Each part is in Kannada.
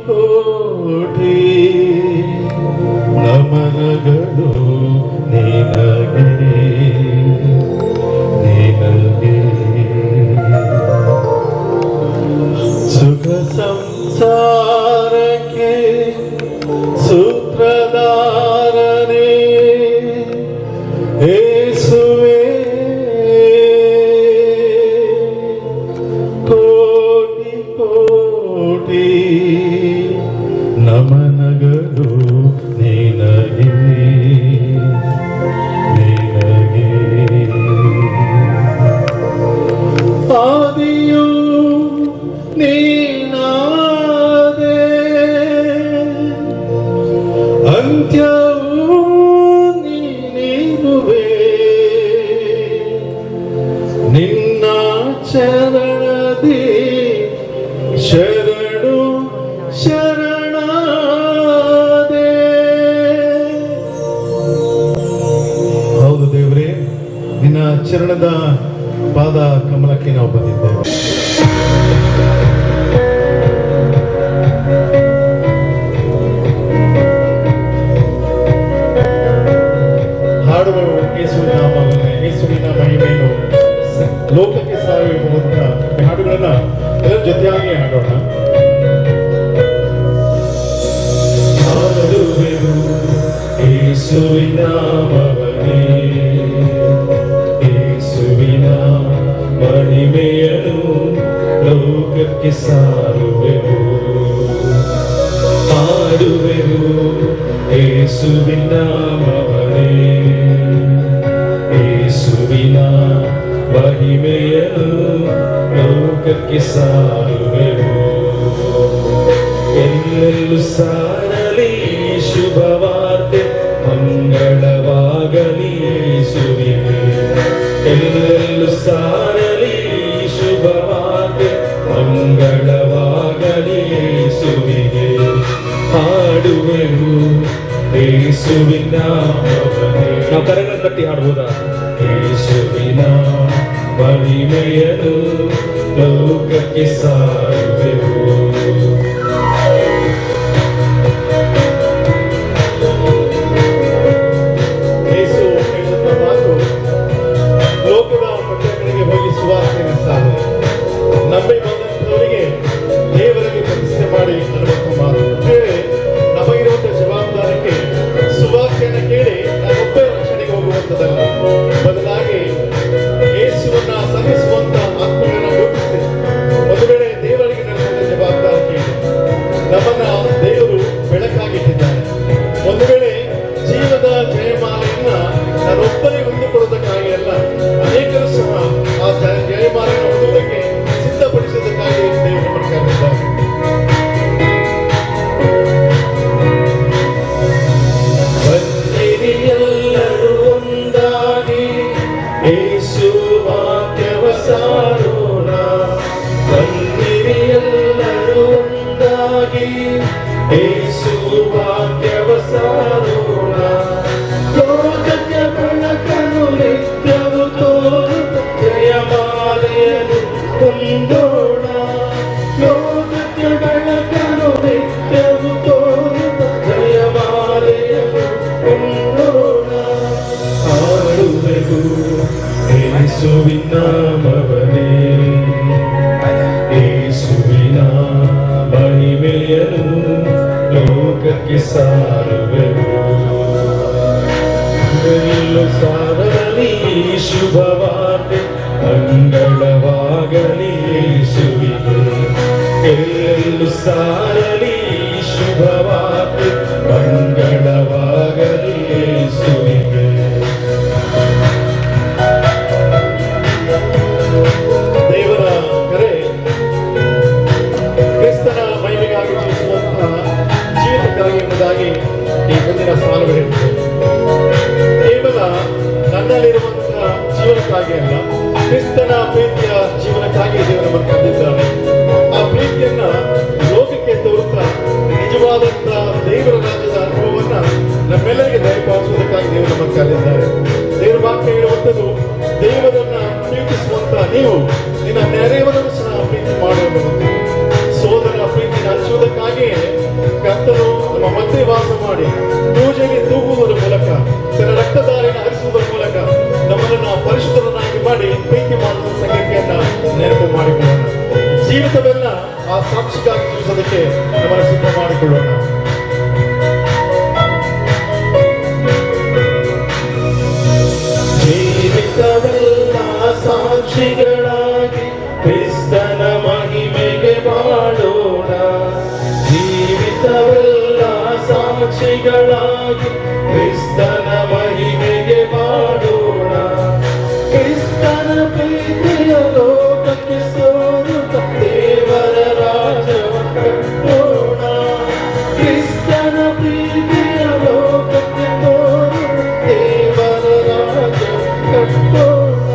ಕೋಟಿ ನಮನಗಳು ನಿನಗೆ ನಿನಗೆ ಸುಖ ಸಂಸಾರಕ್ಕೆ ಸೂತ್ರಧಾರನೇ ಯೇಸುವೇ ಕೋಟಿ ಕೋಟಿ ನಮನಗಳು ನಿನಗೆ ನಿನಗೆ ಆದಿಯು ನೀನಾದೆ ಅಂತ್ಯವೂ ನೀನಿರುವೆ ನಿನ್ನ ಚರಣದಿ ಶರಣು ಶರಣಾದೆ. ಹೌದು ದೇವರೇ, ನಿನ್ನ ಚರಣದ ಪಾದ ಕಮಲಕ್ಕೆ ನಾವು ಬಂದಿದ್ದೇವೆ. ಹಾಡುಗಳು ಯೇಸುವಿನ ನಾಮವನ್ನೇ, ಯೇಸುವಿನ ಮಹಿಮೆಯನ್ನು ಲೋಕಕ್ಕೆ ಸಾರುವಂತ ಹಾಡುಗಳನ್ನ ಎಲ್ಲರ ಜೊತೆಯಾಗಿ ಹಾಡೋಣ. ಹಾಡುವೆವು ಯೇಸುವಿನ ನಾಮವನ್ನೇ, ಯೇಸುವಿನ ಮಹಿಮೆಯನ್ನು ಲೋಕಕ್ಕೆ ಸಾರುವೆವು. ಹಾಡುವೆವು ಯೇಸುವಿನ ನಾಮವನ್ನೇ, ಯೇಸುವಿನ ಮಹಿಮೆಯನ್ನು ಲೋಕಕ್ಕೆ ಸಾರುವೆವು. ಎಲ್ಲೆಲ್ಲೂ ಸಾರಲಿ ಶುಭವಾರ್ತೆ, ಮಂಗಳವಾಗಲಿ ಯೇಸುವಿಗೆ. ಎಲ್ಲೆಲ್ಲೂ ಸಾರಲಿ ಶುಭವಾರ್ತೆ, ಮಂಗಳವಾಗಲಿ ಯೇಸುವಿಗೆ. ಹಾಡುವೆವು ಯೇಸುವಿನ ನಾಮವನ್ನೇ. ನಾವು ಕರೆಗಳನ್ನು ತಟ್ಟಿ ಹಾಡಬಹುದಾ? ಯೇಸುವಿನ ಮಹಿಮೆಯನ್ನು ಲೋಕಕ್ಕೆ ಸಾರುವೆವು. ಯೇಸು ಹೇಳುವಂತ ಮಾತು ಲೋಕದ ಪಟ್ಟಣಗಳಿಗೆ ಹೋಗಿ ಸುವಾರ್ತೆಯನ್ನು ಸಾರು. ನಂಬಿ ಬಂದಂತವರಿಗೆ ದೇವರಿಗೆ ಪ್ರತಿಷ್ಠೆ ಮಾಡಿ ಅನ್ನುವಂಥ ಮಾತು. ನಮಗಿರುವಂತಹ ಜವಾಬ್ದಾರಿಗೆ ಸುವಾರ್ತೆಯನ್ನು ಕೇಳಿ ನಾವೊಬ್ಬೇ ರಕ್ಷಣೆಗೆ ಹೋಗುವಂಥದ್ದಲ್ಲ, ಬದಲಾಗಿ ಯೇಸುವನ್ನ ಸಲ್ಲಿಸುವಂತ ಆತ್ಮಗಳನ್ನು ರೂಪಿಸಿ ಒಂದು ವೇಳೆ ದೇವರಿಗೆ ನಡೆಸುವಂತ ಜವಾಬ್ದಾರಿ ಕೇಳಿ. ನಮ್ಮನ್ನ ದೇವರು ಬೆಳಕಾಗಿಟ್ಟಿದ್ದಾರೆ. ಒಂದು ವೇಳೆ ಜೀವದ ಜಯಮಾಲೆಯನ್ನ ನಾನೊಬ್ಬನೇ ಹೊಂದಿಕೊಳ್ಳುವುದಕ್ಕಾಗಿ ಅಲ್ಲ, ಅನೇಕರು ಸಹ ಆ ಜಯಮಾಲೆಯನ್ನು ಹೊಂದುವುದಕ್ಕೆ ಸಿದ್ಧಪಡಿಸುವುದಕ್ಕಾಗಿ ದೇವರು ಮಾಡ್ಕೊಂಡಿದ್ದಾರೆ. ಎಲ್ಲರೂ ಒಂದಾಗಿ ಯೇಸು ವಾಕ್ಯವ ಸಾರೋಣ. ಬನ್ನಿರಿ ಎಲ್ಲರೂ ಒಂದಾಗಿ ಯೇಸು ವಾಕ್ಯವ ಸಾರೋಣ. ಲೋಕಕ್ಕೆ ಬೆಳಕನ್ನು ನಿತ್ಯವು ತೋರುತ್ತ ಜಯಮಾಲೆಯನ್ನು ಹೊಂದೋಣ. ಲೋಕಕ್ಕೆ ಬೆಳಕನ್ನು ನಿತ್ಯವು ತೋರುತ್ತ ಜಯಮಾಲೆಯನ್ನು ಹೊಂದೋಣ. ಹಾಡುವೆವು ಯೇಸುವಿನ ನಾಮವನ್ನೇ, ಯೇಸುವಿನ ಮಹಿಮೆಯನ್ನು ಲೋಕಕ್ಕೆ ಸಾರುವೆವು. ಎಲ್ಲೆಲ್ಲೂ ಸಾರಲಿ ಶುಭವಾರ್ತೆ, ಮಂಗಳವಾಗಲಿ ಯೇಸುವಿಗೆ. ಎಲ್ಲೆಲ್ಲೂ ಸಾರಲಿ ಶುಭವಾರ್ತೆ, ಮಂಗಳವಾಗಲಿ ಯೇಸುವಿಗೆ. ದೇವರ ಕರೆ ಕ್ರಿಸ್ತನ ಮಹಿಮೆಗಾಗಿ ಜೀವಿಸುವಂತಹ ಜೀವಿತಕ್ಕಾಗಿ ಎಂಬುದಾಗಿ ಈ ಮುಂದಿನ ಸಾಲುಗಳು ಹೇಳ್ತದೆ. ಕೇವಲ ನನ್ನಲ್ಲಿರುವಂತಹ ಜೀವನಕ್ಕಾಗಿ ಅಲ್ಲ, ಕ್ರಿಸ್ತನ ಪ್ರೀತಿಯ ಜೀವನಕ್ಕಾಗಿ ದೇವರು ನಮ್ಮನ್ನು ಕರೆದಿದ್ದಾನೆ. ಆ ಪ್ರೀತಿಯನ್ನ ಲೋಕಕ್ಕೆ ತೋರುತ್ತಾ ನಿಜವಾದಂತ ದೇವರ ರಾಜ್ಯದ ಅನುಭವವನ್ನ ನಮ್ಮೆಲ್ಲರಿಗೆ ದಯಪಾಲಿಸುವುದಕ್ಕಾಗಿ ದೇವರು ನಮ್ಮನ್ನು ಕರೆದಿದ್ದಾರೆ. ದೇವರ ವಾಕ್ಯ ಹೇಳುವಂಥದ್ದು, ದೇವರನ್ನ ಪ್ರೀತಿಸುವಂತ ನೀವು ನಿನ್ನ ನೆರೆಯವರನ್ನು ಸಹ ಪ್ರೀತಿ ಮಾಡುವಂಥದ್ದು. ಸೋದರ ಪ್ರೀತಿನ ಹಂಚುವುದಕ್ಕಾಗಿ ಸಾರುವುದಕ್ಕೆ ನಮ್ಮನ್ನು ಸಿದ್ಧ ಮಾಡಿಕೊಳ್ಳೋಣ. ಜೀವಿತವೆಲ್ಲ ಸಾಕ್ಷಿಗಳಾಗಿ ಕ್ರಿಸ್ತನ ಮಹಿಮೆಗೆ ಬಾಳೋಣ. ಜೀವಿತವೆಲ್ಲ ಸಾಕ್ಷಿಗಳಾಗಿ ಕ್ರಿಸ್ತನ ಮಹಿಮೆಗೆ ಬಾಳೋಣ. ಕ್ರಿಸ್ತನ ಪ್ರೀತಿಯ ಲೋಕಕ್ಕೆ ಸೋರುತ್ತ ದೇವರ ರಾಜ್ಯವ ಕಟ್ಟೋಣ. ಕ್ರಿಸ್ತನ ಪ್ರೀತಿಯ ಲೋಕಕ್ಕೆ ತೋರುತ್ತ ದೇವರ ರಾಜ್ಯವ ಕಟ್ಟೋಣ.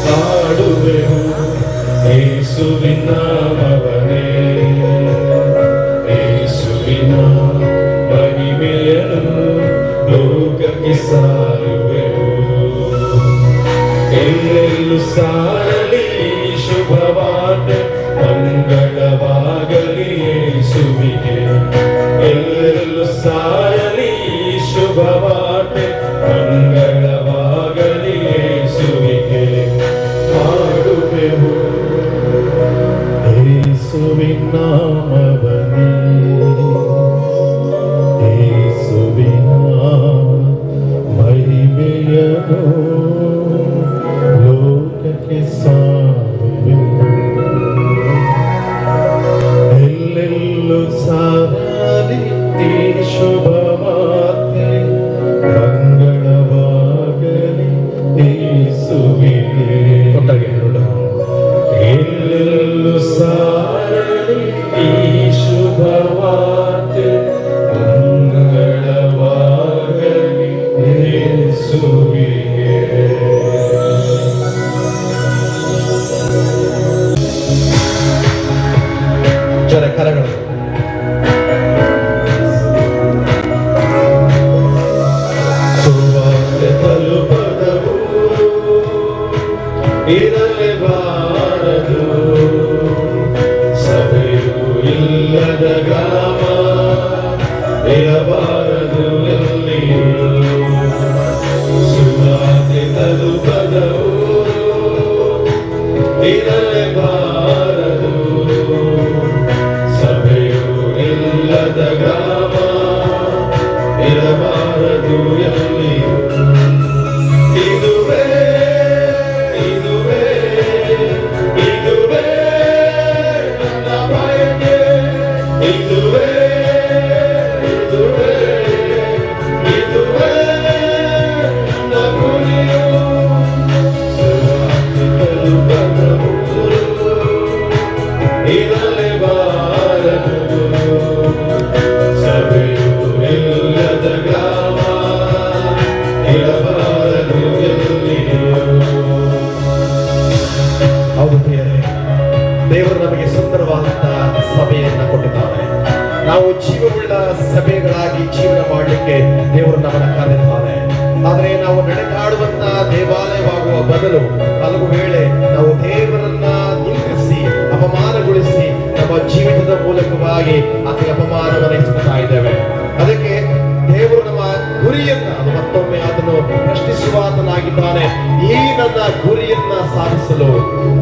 ಹಾಡುವೆವು ಯೇಸುವಿನ ನಾಮವನ್ನೇ, ಯೇಸುವಿನ ಮಹಿಮೆಯನ್ನು ಲೋಕಕ್ಕೆ ಸಾರುವೆವು. ಎಲ್ಲೆಲ್ಲೂ ಸಾರಲಿ ಶುಭವಾರ್ತೆ, ಮಂಗಳವಾಗಲಿ ಯೇಸುವಿಗೆ. ಎಲ್ಲೆಲ್ಲೂ ಸಾರಲಿ ಶುಭವಾರ್ತೆ, ಮಂಗಳವಾಗಲಿ ಯೇಸುವಿಗೆ. ಹಾಡುವೆವು ಯೇಸುವಿನ ನಾಮವನ್ನೇ, ಯೇಸುವಿನ ಮಹಿಮೆಯನ್ನು ಲೋಕಕ್ಕೆ ಸಾರುವೆವು. ಎಲ್ಲೆಲ್ಲೂ ಸಾರಲಿ ಈ ಶುಭವಾರ್ತೆ, ಮಂಗಳವಾಗಲಿ ಯೇಸುವಿಗೆ. ಎಲ್ಲೆಲ್ಲೂ ಸಾರಲಿ ಈ ಶುಭವಾರ್ತೆ, ಮಂಗಳವಾಗಲಿ ಯೇಸುವಿಗೆ. ಕರಗಳು ಸುವಾರ್ತೆ ತಲುಪದವು ಇರಲೇಬಾರದು. ಸಭೆಯು ಇಲ್ಲದ ಗ್ರಾಮ ಇರಬಾರದು ಎಲ್ಲಿಯೂ. ಸುವಾರ್ತೆ ತಲುಪದವು ಇರಲೇಬಾರದು. ಸಭೆಯು ಇಲ್ಲದ ಗ್ರಾಮ ಇರಬಾರದು ಎಲ್ಲಿಯೂ. ಇದುವೇ ಇದುವೇ ಇದುವೇ ನನ್ನ ಬಯಕೆ, ಇದುವೇ ಇದುವೇ ಇದುವೇ ನನ್ನ ಗುರಿಯು. ಸುವಾರ್ತೆ ತಲುಪದವು ಇರಲೇಬಾರದು. ಸಭೆಯು ಇಲ್ಲದ ಗ್ರಾಮ ಇರಬಾರದು ಎಲ್ಲಿಯೂ. ಹೌದು ಪ್ರಿಯರೇ, ದೇವರು ನಮಗೆ ಸುಂದರವಾದಂತಹ ಸಭೆಯನ್ನ ಕೊಟ್ಟಿದ್ದಾನೆ. ನಾವು ಜೀವವುಳ್ಳ ಸಭೆಗಳಾಗಿ ಜೀವನ ಮಾಡಲಿಕ್ಕೆ ದೇವರು ನಮ್ಮನ್ನು ಕರೆದಿದ್ದಾನೆ. ಆದರೆ ನಾವು ನಡೆದಾಡುವಂತ ದೇವಾಲಯವಾಗುವ ಬದಲು ಹಲವು ವೇಳೆ ನಾವು ದೇವರನ್ನ ನಿಂದಿಸಿ ಅಪಮಾನಗೊಳಿಸಿ ನಮ್ಮ ಜೀವಿತದ ಮೂಲಕವಾಗಿ ಆತನ ಅಪಮಾನವನ್ನು ಹೆಚ್ಚುತ್ತಾ ಇದ್ದೇವೆ. ಅದಕ್ಕೆ ದೇವರು ನಮ್ಮ ಗುರಿಯನ್ನ ಮತ್ತೊಮ್ಮೆ ಅದನ್ನು ಪ್ರಶ್ನಿಸುವಾತನಾಗಿದ್ದಾನೆ. ಈ ನನ್ನ ಗುರಿಯನ್ನ ಸಾಧಿಸಲು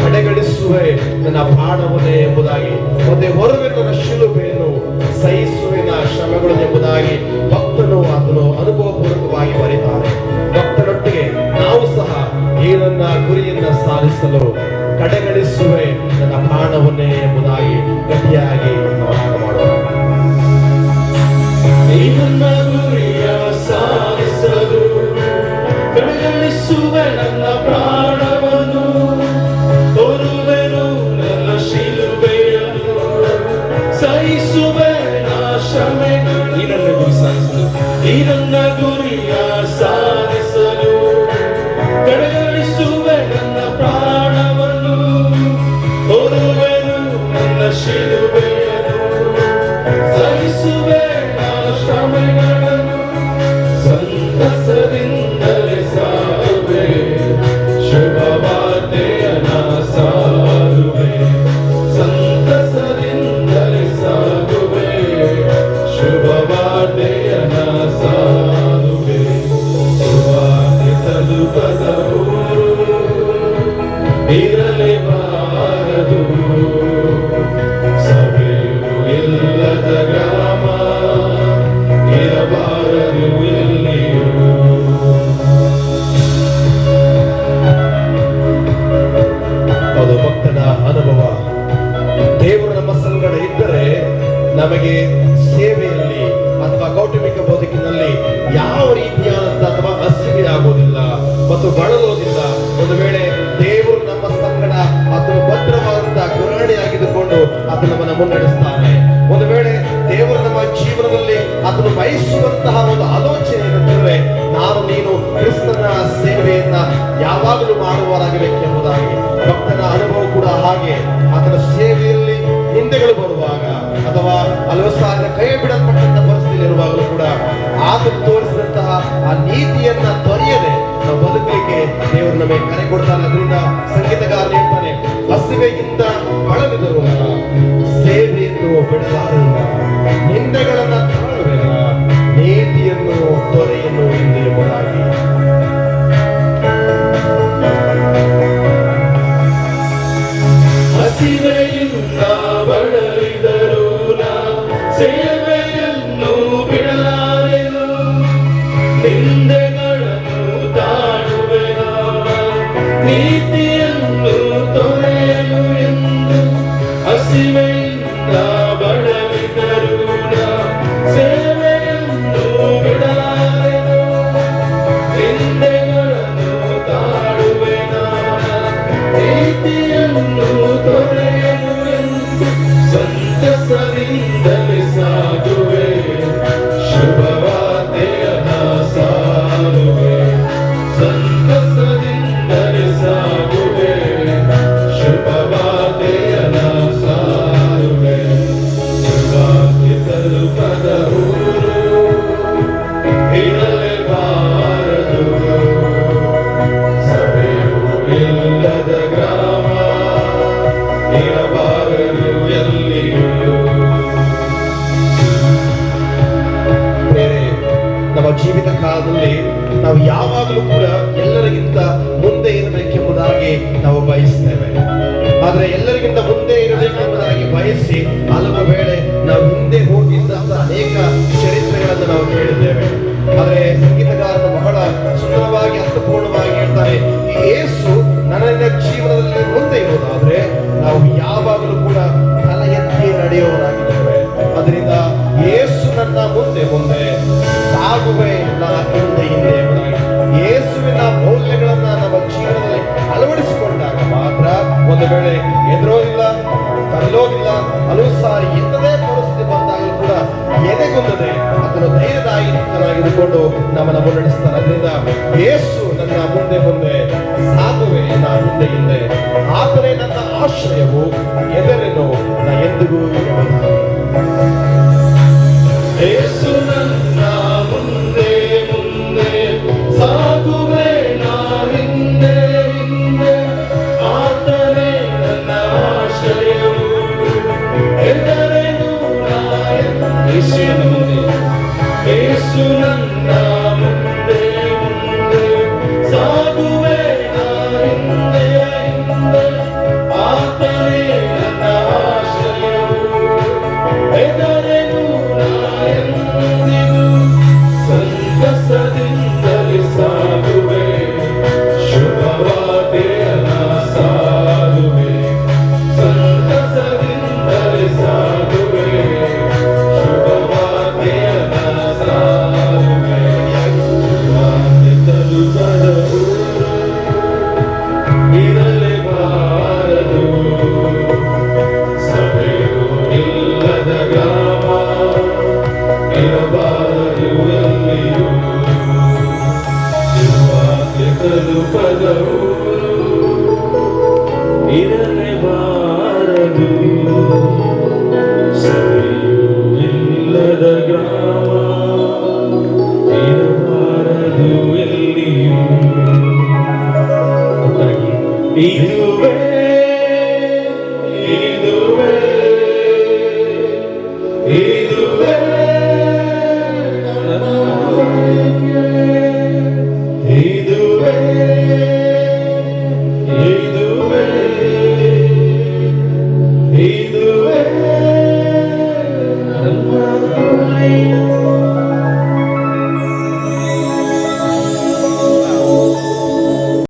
ಕಡೆಗಣಿಸುವೆ ನನ್ನ ಪ್ರಾಣವನ್ನೇ ಎಂಬುದಾಗಿ, ಮತ್ತೆ ಹೊರಗೆ ನನ್ನ ಶಿಲುಬೆಯನ್ನು ಸಹಿಸುವಿನ ಶ್ರಮಗಳು ಎಂಬುದಾಗಿ ಭಕ್ತನು ಅದನ್ನು ಅನುಭವಪೂರ್ವಕವಾಗಿ ಬರೀತಾನೆ. ಭಕ್ತರೊಟ್ಟಿಗೆ ನಾವು ಸಹ ಈ ನನ್ನ ಗುರಿಯನ್ನ ಸಾಧಿಸಲು ಕಡೆಗಣಿಸುವೆ ನನ್ನ ಪ್ರಾಣವನ್ನೇ ಎಂಬುದಾಗಿ ಗಟ್ಟಿಯಾಗಿ ಹೋರಾಟ ಮಾಡೋಣ. ಈ ನನ್ನ ಗುರಿಯ ಸಾಧಿಸಲು ಕಡೆಗಣಿಸುವೆ ನನ್ನ ಪ್ರಾಣವನ್ನು, ತೋರುವೆನು ನನ್ನ ಶಿಲುಬೆಯನ್ನು, ಸಹಿಸುವೆ ನಾ ಶ್ರಮೆಗಳು. ಈ ನನ್ನ ಗುರಿ ಸಾಧಿಸಲು, ಈ ನನ್ನ ಗುರಿಯ ಸಾಧಿಸಲು ಕಡೆಗಣಿಸುವೆ ನನ್ನ ಪ್ರಾಣವನ್ನು, ತೋರುವೆನು ನನ್ನ ಶಿಲುಬೆಯನ್ನು, ಸಹಿಸುವೆ ನಾ ಶ್ರಮೆಗಳನ್ನು. ಸಂತಸದಿಂದಲೇ ಸಾರುವೆ ಶುಭವಾರ್ತೆಯನ್ನ ಸಾರುವೆ. ಸಂತಸದಿಂದಲೇ ಸಾರುವೆ ಶುಭವಾರ್ತೆಯನ್ನ ಸಾರುವೆ. ನಮಗೆ ಸೇವೆಯಲ್ಲಿ ಅಥವಾ ಕೌಟುಂಬಿಕ ಬದುಕಿನಲ್ಲಿ ಯಾವ ರೀತಿಯಾದಂತ ಅಥವಾ ಹಸಿವೆ ಆಗೋದಿಲ್ಲ ಮತ್ತು ಬಳಲೋದಿಲ್ಲ. ಒಂದು ವೇಳೆ ದೇವರು ನಮ್ಮ ಸಂಗಡ ಅಥವಾ ಭದ್ರವಾದಂತಹ ಗುರಾಣಿಯಾಗಿದ್ದುಕೊಂಡು ಆತನು ನಮ್ಮನ್ನು ಮುನ್ನಡೆಸ್ತಾನೆ. ಒಂದು ವೇಳೆ ದೇವರು ನಮ್ಮ ಜೀವನದಲ್ಲಿ ಆತನು ಬಯಸುವಂತಹ ಒಂದು ಆಲೋಚನೆ ಏನಂತಂದ್ರೆ, ನಾನು ನೀನು ಕ್ರಿಸ್ತನ ಸೇವೆಯನ್ನ ಯಾವಾಗಲೂ ಮಾಡುವವರಾಗಬೇಕೆಂಬುದಾಗಿ. ಭಕ್ತನ ಅನುಭವ ಕೂಡ ಹಾಗೆ. ಆತನ ಸೇವೆಯಲ್ಲಿ ನಿಂದೆಗಳು ಬರುವಾಗ ಅಥವಾ ಹಲವು ಸಾರಿನ ಕೈ ಬಿಡಲ್ಪಟ್ಟಂತ ಪರಿಸ್ಥಿತಿ ಇರುವಾಗಲೂ ಕೂಡ ಆತನು ತೋರಿಸಿದಂತಹ ಆ ನೀತಿಯನ್ನ ತೊರೆಯದೆ ನಾವು ಬದುಕಲಿಕ್ಕೆ ದೇವರು ನಮಗೆ ಕರೆ ಕೊಡ್ತಾನೆ. ಅದರಿಂದ ಸಂಗೀತಗಾರ ಹೇಳ್ತಾನೆ, ಹಸಿವೆಯಿಂದ ಬಳಲಿದರು ಸೇವೆಯನ್ನು ಬಿಡಲಾರಲ್ಲ, ನಿಂದೆಗಳನ್ನ ತಾಳುವೆಲ್ಲ, ನೀತಿಯನ್ನು ತೊರೆಯನ್ನು ಎಂಬುದಾಗಿ. ಹಸಿವೆಯಿಂದ ಬಳಲಿದರು ಸೇವೆಯನ್ನು ಬಿಡಲಾರೆನು, ನಿಂದೆಗಳನ್ನು ತಾಳುವೆನ, ನೀತಿಯನ್ನು ತೊರೆಯಲು ಎಂದು. ಹಸಿವೆಯಿಂದ ಬಳಲಿದರು ಸೇವೆಯನ್ನು ಬಿಡಲಾರೆನು, ನಿಂದೆಗಳನ್ನು ತಾಳುವೆನ, ನೀತಿಯನ್ನು ತೊರೆಯಲು ಎಂದು. ಸಂತಸದಿಂದಲೇ ಸಾಗುವೆ, ಶುಭವಾರ್ತೆಯನ್ನ ಸಾರುವೆ. ಸಂತಸದಿಂದಲೇ ಸಾಗುವೆ, ಶುಭವಾರ್ತೆಯನ್ನ ಸಾರುವೆ. ಶುಭವಾರ್ತೆ ತಲುಪದ ಊರು ಇರಲೇಬಾರದು, ಸಭೆಯು ಇಲ್ಲದ ಗ್ರಾಮ ಇರಬಾರದು ಎಲ್ಲಿಯೂ. ನಮ್ಮ ಜೀವಿತ ಕಾಲದಲ್ಲಿ ನಾವು ಯಾವಾಗಲೂ ಕೂಡ ಎಲ್ಲರಿಗಿಂತ ಮುಂದೆ ಇರಬೇಕೆಂಬುದಾಗಿ ನಾವು ಬಯಸ್ತೇವೆ. ಆದ್ರೆ ಎಲ್ಲರಿಗಿಂತ ಮುಂದೆ ಇರಬೇಕೆಂಬುದಾಗಿ ಬಯಸಿ ಹಲವು ವೇಳೆ ನಾವು ಹಿಂದೆ ಹೋಗಿದ್ದಂತ ಅನೇಕ ಚರಿತ್ರೆಗಳನ್ನು ನಾವು ಕೇಳಿದ್ದೇವೆ. ಆದ್ರೆ ಸಂಗೀತಗಾರನು ಬಹಳ ಸುಂದರವಾಗಿ ಅರ್ಥಪೂರ್ಣವಾಗಿ ಹೇಳ್ತಾರೆ, ಈ ಯೇಸು ನನ್ನ ಜೀವನದಲ್ಲಿ ಮುಂದೆ ಇರುವುದಾದ್ರೆ ನಾವು ಯಾವಾಗಲೂ ಕೂಡ ತಲೆ ಎತ್ತಿ ನಡೆಯುವವರಾಗಿದ್ದೇವೆ. ಅದರಿಂದ ಯೇಸು ನನ್ನ ಮುಂದೆ ಮುಂದೆ, ಸಾಗುವೆ ನಾ ಹಿಂದೆ ಹಿಂದೆ ಎಂಬುದಾಗಿ. ಯೇಸುವಿನ ಮೌಲ್ಯಗಳನ್ನ ನಮ್ಮ ಜೀವನದಲ್ಲಿ ಅಳವಡಿಸಿಕೊಂಡಾಗ ಮಾತ್ರ ಒಂದು ವೇಳೆ ಎದುರೋದಿಲ್ಲ, ತರಲೋದಿಲ್ಲ, ಹಲವು ಸಾರಿ ಎಂಥದೇ ಪರಿಸ್ಥಿತಿ ಬಂದಾಗಲೂ ಕೂಡ ಎದೆಗುಂದದೆ ಅದನ್ನು ಧೈರ್ಯದಾಗಿದ್ದು ನಮ್ಮನ್ನು ಮುನ್ನಡೆಸ್ತಾನೆ. ಅದರಿಂದ ಯೇಸು ನನ್ನ ಮುಂದೆ ಮುಂದೆ, ಸಾಗುವೆ ನಾ ಹಿಂದೆ ಹಿಂದೆ, ಆತನೇ ನನ್ನ ಆಶ್ರಯವು, ಎದರೆನು ನಾ ಎಂದಿಗೂ ಇರುವುದಾಗಿ. ಯೇಸು ನನ್ನ ಮುಂದೆ ಮುಂದೆ, ಸಾಗುವೆ ನಾ ಹಿಂದೆ ಹಿಂದೆ, ಆತನೇ ನನ್ನ ಆಶ್ರಯವು, ಎದರೆನು ನಾ ಯೇಸುವಿನ ಮುಂದೆ. ಯೇಸು ನನ್ನ ಮುಂದೆ ಮುಂದೆ, ಸಾಗುವೆ ನಾ ಹಿಂದೆ ಹಿಂದೆ, ಆತನೇ ನನ್ನ ಆಶ್ರಯವು, ಎದರೆನು ನಾ ಎಂದಿಗೂ. ಸಂತಸದಿಂದಲೇ ಸಾಗುವೆ, ಶುಭವಾರ್ತೆಯನ್ನ ಸಾರುವೆ. ಸಂತಸದಿಂದಲೇ ಸಾಗುವೆ, ಶುಭವಾರ್ತೆಯನ್ನ ಸಾರುವೆ. ಶುಭವಾರ್ತೆ ತಲುಪದ ಊರು ಇರಲೇಬಾರದು, ಸಭೆಯು ಇಲ್ಲದ ಗ್ರಾಮ ಇರಬಾರದು ಎಲ್ಲಿಯೂ. ಶುಭವಾರ್ತೆ ತಲುಪದ ಊರು ಇರಲೇಬಾರದು, ಸಭೆಯು ಇಲ್ಲದ ಗ್ರಾಮ ಇರಬಾರದು ಎಲ್ಲಿಯೂ. ಇದುವೇ ಇದುವೇ ಇದುವೇ